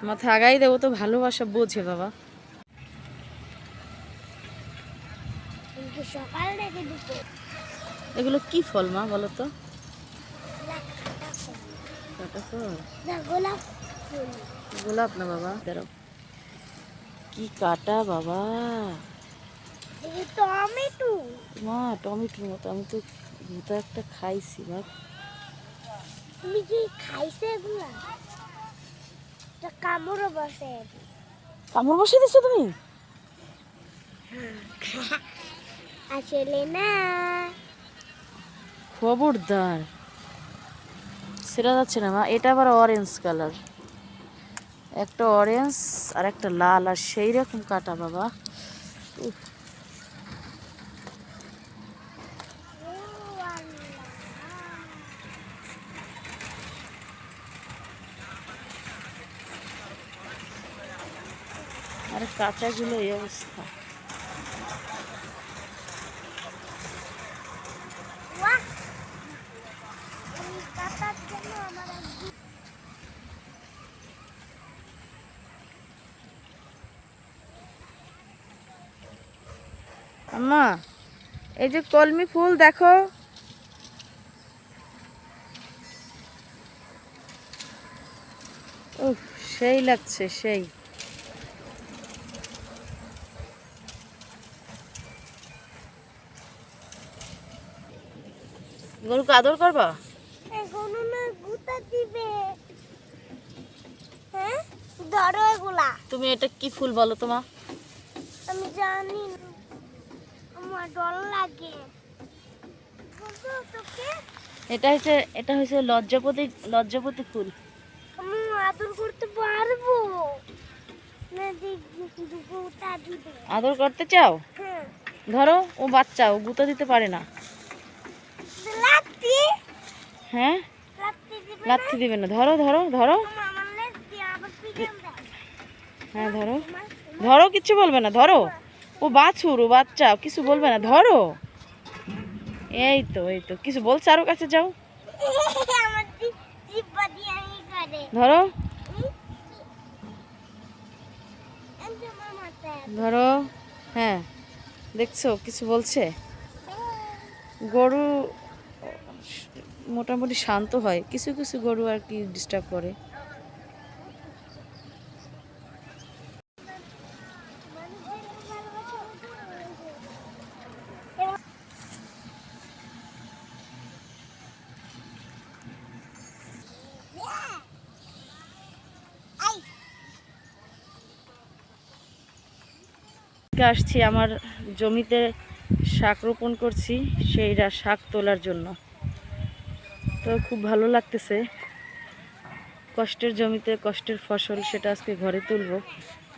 মাথা আগাই দেবো তো ভালোবাসা বোঝে বাবা। এগুলো কি ফল মা বলো তো? গোলাপ না বাবা, দাঁড়াও। কি কাটা বাবা, টমেটো। মা টমেটোর মতো। আমি তো ভুতা একটা খাইছি বাপ। তুমি কি খাইছে এগুলা? কামড় বসে। কামড় বসিয়ে দিচ্ছ তুমি? আসলে না, খবরদার, সেটা যাচ্ছে না মা। এটা আবার অরেঞ্জ কালার, একটা অরেঞ্জ আর একটা লাল, আর সেই রকম কাটা বাবা। উফ, আরে কাঁচাগুলো এই অবস্থা। আম্মা এই যে কলমি ফুল দেখো। উফ, সেই লাগছে সেই। গরুকে আদর করবা? এগুলো না গুতা দিবে। হ্যাঁ, ধরো এগুলা। তুমি এটা কি ফুল বলো তো মা? আমি জানি না, আমার ডর লাগে। এটা হচ্ছে লজ্জাপতি, লজ্জাপতি ফুল। আমি আদর করতে পারবো না, গুতা দিবে। আদর করতে চাও? হ্যাঁ। ধরো, ও বাচ্চা, ও গুঁতো দিতে পারে না। লাত্তি? হ্যাঁ, লাত্তি দিবে না? লাথি দিবে না। ধরো ধরো ধরো। আমার লেজ দিয়ে আবার পিটান দেয়। হ্যাঁ ধরো ধরো, কিচ্ছু বলবে না, ধরো। ও বাছুর, ও বাচ্চা, কিছু বলবে না, ধরো। এই তো এই তো, কিছু বলছে, আরো কাছে যাও। আমার জিহ্বা দিয়ে আমি করে। ধরো এই যে আমার মাথায়। ধরো। হ্যাঁ, দেখছো কিছু বলছে? গরু মোটামুটি শান্ত হয়, কিছু কিছু গরু আর কি ডিস্টার্ব করে। আসছি আমার জমিতে, শাক রোপণ করছি, সেইটা শাক তোলার জন্য। তো খুব ভালো লাগতেছে, কষ্টের জমিতে কষ্টের ফসল, সেটা আজকে ঘরে তুলবো।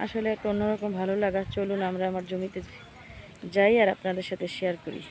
আসলে একটা অন্যরকম ভালো লাগা। চলুন আমরা আমার জমিতে যাই আর আপনাদের সাথে শেয়ার করি।